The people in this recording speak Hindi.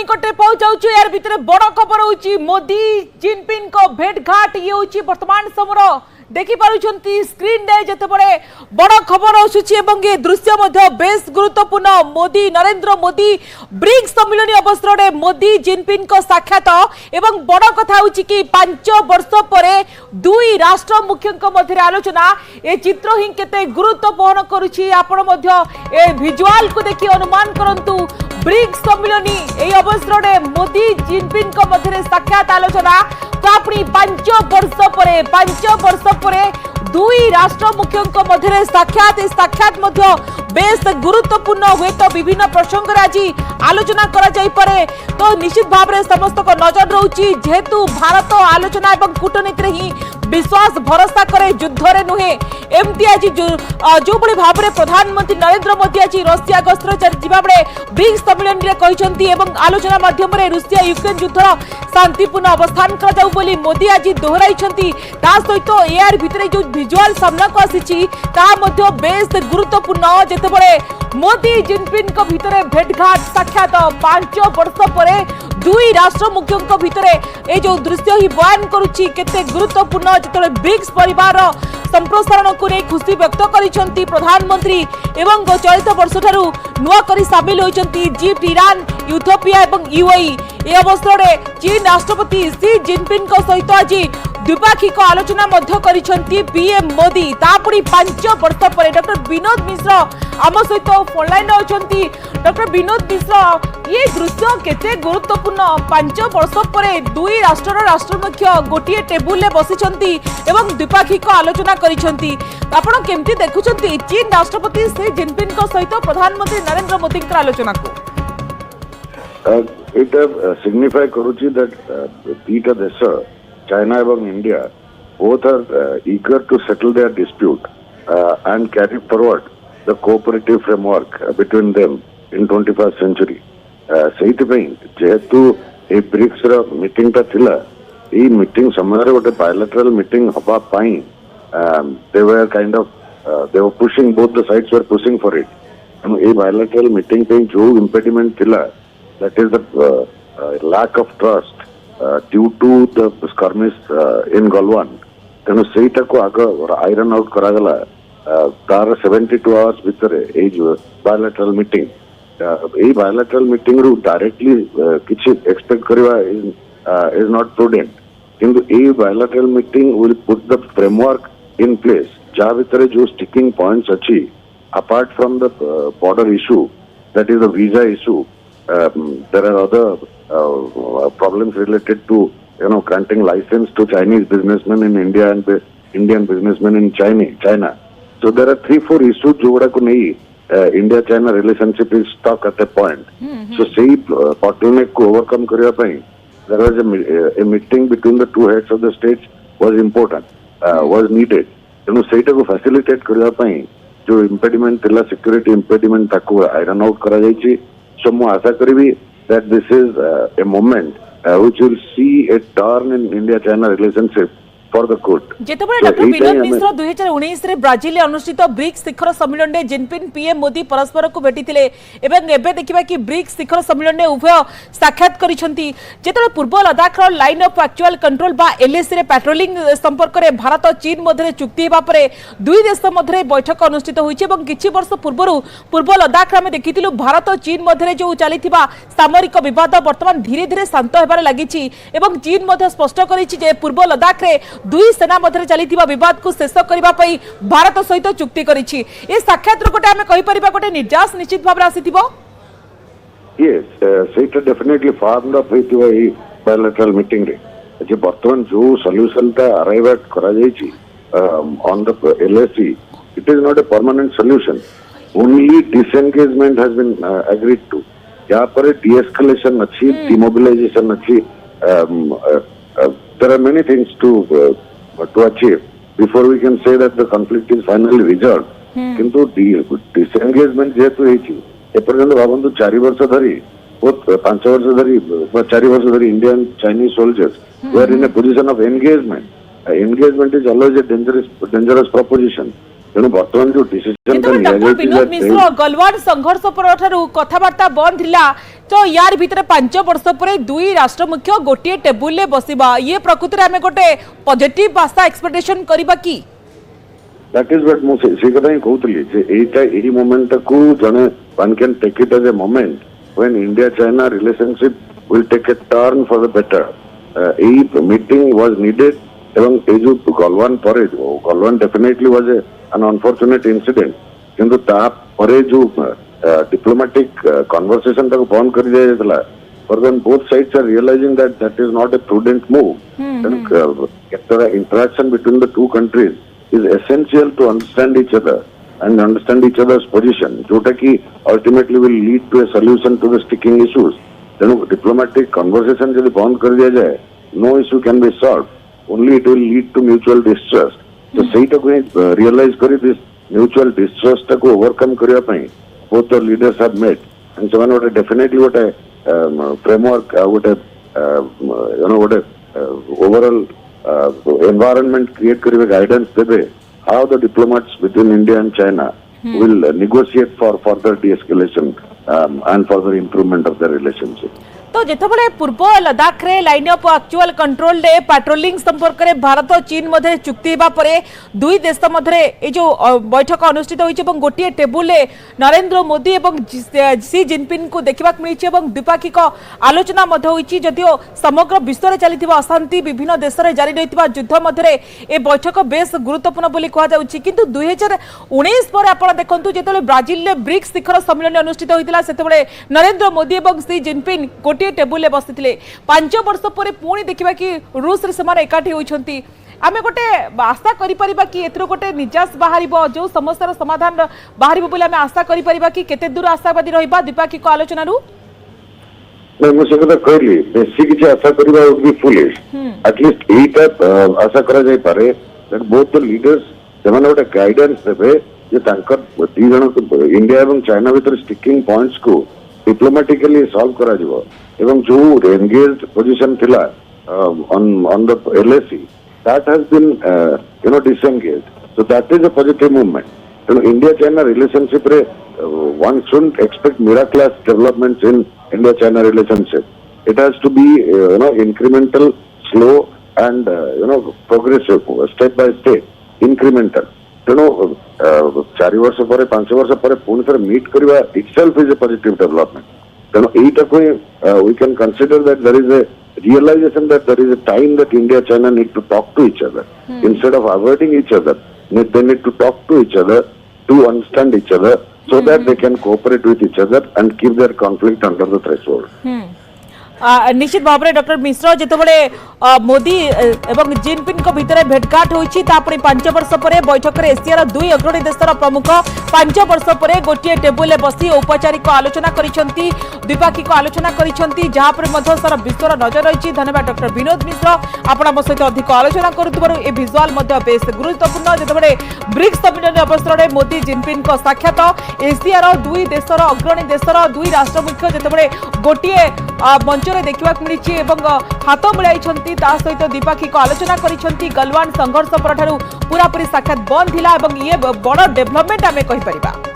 निकटे पहुंचाऊँ यार भितर बड़ खबर होची मोदी जिनपिंग को भेटघाट ये होची वर्तमान समय देखि पारुछंती स्क्रीन रे जते बड़े बड़ खबर आसुची एवं ये दृश्य मध्य बेस गुरुत्वपूर्ण मोदी नरेंद्र मोदी ब्रिक्स सम्मेलन अवसर रे मोदी जिनपिंग को साक्षात एवं बड़ कथा होची कि 5 वर्ष परे दुई राष्ट्र मुख्यक मध्य आलोचना ए चित्र ही केते गुरुत्व बहन करूची आपण मध्य ए विजुअल को देखि अनुमान करंतु ब्रिक्स सम्मेलन ए अवसर रे मोदी जिनपिंग को मध्य साक्षात आलोचना तो अपनी 5 वर्ष परे दुई राष्ट्र मुख्यों मध्य साक्षात मध्य बेस गुरुत्वपूर्ण हुए तो विभिन्न प्रसंग आज आलोचना करा जाई पारे तो निश्चित भाव में समस्त को नजर रोची जेहेतु भारत आलोचना एवं कूटनीति ही विश्वास भरोसा करे युद्ध रे नुहे एमती आज जो बड़ी भाव में प्रधानमंत्री नरेंद्र मोदी आज रशिया गस्तर चलजिबा बेले ब्रिक्स सम्मेलन रे कहिसंती एवं आलोचना माध्यम रे रूसिया यूक्रेन युद्धर शांतिपूर्ण अवस्थान करा जाऊ बोली मोदी आज दोहराइछंती ता सहित एआर भितरे जो विजुअल सामना को आसीची ता मध्य बेस गुरुत्वपूर्ण जेतेबेले मोदी जिनपिंग को भितरे भेटघाट साक्षात 5 वर्ष परे दुई राष्ट्र मुख्यों भितरे ए जो दृश्य ही बयान करुची केते गुरुत्वपूर्ण जेतेबेले ब्रिक्स परिवार संप्रसारण को नहीं खुशी व्यक्त करिसंती प्रधानमंत्री एवं चलित वर्ष ठारू नुआ करी शामिल होइसंती इजिप्ट ईरान इथियोपिया एवं यूएई ए अवसर में चीन राष्ट्रपति शी जिनपिंग को सहित आज द्विपाक्षिक आलोचना मध्य करिसंती पीएम मोदी तापुरी 5 वर्ष पर डॉक्टर विनोद मिश्र आम सहित फोन लाइन अछंती डॉक्टर विनोद मिश्र ये दृश्य केते गुरुत्वपूर्ण 5 वर्ष पर दुई राष्ट्र राष्ट्रमुख्य गोटे टेबुल ले बसिसंती एवं द्विपाक्षिक आलोचना करिसंती आपण केमती देखुचंती चीन राष्ट्रपति शी जिनपिंग को सहित प्रधानमंत्री नरेंद्र मोदी के आलोचना को it signify करुची that दीटा देश China and India both are eager to settle their dispute and carry forward the cooperative framework between them in 21st century. सेहितपई जेहेतु ए ब्रिक्स रा मीटिंग ता थिला ए मीटिंग समय गोटे bilateral मीटिंग हबा पाई they were kind of they were pushing, both the sides were pushing for it. A bilateral meeting पे जो impediment थिला, that is the lack of trust due to the skirmish in Galwan. तेणु सेटा को आग आयरन आउट करा गला तार 72 आवर्स भितर ए जो बायलैटरल मीटिंग ए बायलैटरल मीटिंग रु डायरेक्टली किछि एक्सपेक्ट करवा इज नॉट प्रूडेंट किंतु ए bilateral meeting will put the framework in place जा भितर जो स्टिकिंग पॉइंट्स अछि apart from the border issue, that is the visa issue. There are other problems related to granting license to Chinese businessmen in India and Indian businessmen in China. So there are 3-4 issues जोड़ा को नहीं India-China relationship is stuck at a point. So say bottleneck को overcome करने पाई there was a meeting between the two heads of the states was important, was needed. तेणु सेटा को facilitate करने पाई जो impediment थिला security impediment ताको iron out करा जायची. So मैं आशा करी that this is a moment which will see a turn in India-China relationship for the good. जेतेबेले डॉक्टर विनोद मिश्र 2019 रे ब्राजिल अनुष्ठित ब्रिक्स शिखर सम्मेलन में जिनपिंग पीएम मोदी परस्पर को भेटिथिले एवं एबे देखिबा कि ब्रिक्स शिखर सम्मेलन में उभय साक्षात करिसंती जेतेबेले पूर्व लद्दाख रो लाइन ऑफ एक्चुअल कंट्रोल बा एलएसी रे पेट्रोलिंग संपर्क रे भारत चीन मध्य चुक्ति हेबा परे दुई देश मध्य बैठक अनुष्ठित होइছে एवं किछि वर्ष पूर्व लद्दाख रे हम देखिथिलु भारत चीन मध्य जो चलीथिबा सामरिक विवाद वर्तमान धीरे धीरे शांत हेबार लागिछि एवं चीन मध्य स्पष्ट करिछि जे पूर्व लद्दाख रे दुई सेना मध्य चलीथिबा विवाद को शेष करबा पई भारत सहित चुक्ति करिछि ए साक्षात गोटे हमें कहि परिबा गोटे निर्यास निश्चित भाव आसीथिबो. Yes, सेटा डेफिनेटली फार्म अप होइथिबो ए बायलैटरल मीटिंग रे जे वर्तमान जो सॉल्यूशन ता अराइव एट करा जायछि on the LAC it is not a permanent solution, only disengagement has been agreed to. या पर डीएस्केलेशन अछि, डिमोबिलाइजेशन अछि, there are many things to achieve before we can say that the conflict is finally resolved. किंतु disengagement जेतु हेछि ए पर्यंत भाबंतु 4 वर्ष धरी बहुत 5 वर्ष धरी 4 वर्ष धरी Indian Chinese soldiers were in a position of engagement. Engagement is always a dangerous proposition. तेणु बर्तमान जो डिसीजन डॉक्टर विनोद मिश्र गलवान संघर्ष पर कथबार्ता बंद थिला तो यार भितर 5 वर्ष पर दुई राष्ट्र मुख्य गोटे टेबुल ले बसिबा ये प्रकृति रे हमें गोटे पॉजिटिव आशा एक्सपेक्टेशन करबा की दैट इज व्हाट मो से कथा ही कहतली जे एटा एही मोमेंट को जने one can take it as a moment when India China relationship will take a turn for the better a meeting was needed एवं ए जो गलवान परे Galwan definitely was an unfortunate incident किंतु ता परे जो डिप्लोमेटिक कन्वर्सेशन तक बंद कर दिया जातला for then both sides are realizing that that is not a prudent move. The interaction between the two countries is essential to understand each other and understand each other's position, jota ki ultimately will lead to a solution to the sticking issues. Then diplomatic conversation jodi band kar diya jaye, no issue can be solved. Only it will lead to mutual distrust. So seita ko realize kari this mutual distrust ta ko overcome kariya pai both the leaders have met, and so one definitely what a framework, what a what a overall environment create karibe guidance debe how the diplomats between India and China will negotiate for further de-escalation and further improvement of their relationship. तो जितेबाला पूर्व लद्दाख रे line of actual control day patrolling संपर्क में भारत और चीन मध्य चुक्ति होगा दुई देश मध्य ये जो बैठक अनुष्ठित होती गोटे टेबुल नरेंद्र मोदी और सी जिनपिंग को देखा मिली द्विपाक्षिक आलोचना जदिव समग्र विश्व में चली अशांति विभिन्न देश में जारी रही युद्ध मध्य ए बैठक बेस गुरुत्वपूर्ण बोली कहुच्छी किंतु 2019 पर आप देखो जो ब्राजिल में ब्रिक्स शिखर सम्मेलन अनुष्ठित होता से नरेंद्र मोदी और सी जिनपिंग गोटे टेबुल बसी 5 वर्ष पर पुणी देखा कि रूस एकाठी होती आमे गोटे आशा करिपरिबा कि एथरो गोटे निजास बाहरिबो जो समस्यार समाधान बाहरिबो बोले आमे आशा करिपरिबा कि केते दूर आशावादी रहिबा द्विपाक्षिक आलोचना रु नहीं मुझे कथा कहली बेसी किछि आशा करिबा वुड बी फुलिश एटलीस्ट एटा आशा करा जाय पारे दैट बोथ द लीडर्स सेमाने गोटे गाइडेंस देबे जे तांकर दी जण इंडिया एवं चाइना भीतर स्टिकिंग पॉइंट्स को डिप्लोमेटिकली सॉल्व करा जिवो एवं जो एंगेज्ड पोजीशन थिला on the LAC that has been disengaged, so that is a positive movement. So India China relationship re one shouldn't expect miraculous developments in India China relationship. It has to be incremental, slow and progressive, step by step, incremental. 4 वर्ष पर 5 वर्ष पर पुणी थोड़े मीट करवा itself is a positive development. Then we can consider that there is a realization that there is a time that India China need to talk to each other instead of avoiding each other. They need to talk to each other to understand each other so that they can cooperate with each other and keep their conflict under the threshold. निश्चित भाव में डॉक्टर मिश्र जितेबाला मोदी एवं जिनपिंग भितर भेटघाट होती 5 वर्ष पर बैठक में एशियार दुई अग्रणी देशर प्रमुख 5 वर्ष पर गोटे टेबुल बसी औपचारिक आलोचना करिसेंती द्विपाक्षिक आलोचना करिसेंती जहाँ पर सारा विश्वर नजर रही। धन्यवाद डॉक्टर विनोद मिश्र आपण आम सहित अधिक आलोचना करुथिबारु ए विजुअल बेस गुरुत्वपूर्ण जितेबाला ब्रिक्स सम्मेलन अवसर में मोदी जिनपिंग साक्षात एशियार दुई देशर अग्रणी देशर दुई राष्ट्र मुख्य जितेबाला गोटे मंच देखा मिली हाथ मिलाई सहित द्विपाक्षिक आलोचना करिसेंती गलवान संघर्ष पर पूरापूरी साक्षात बंद थिला ये बड़ डेभलपमेंट आमे कहि परिबा।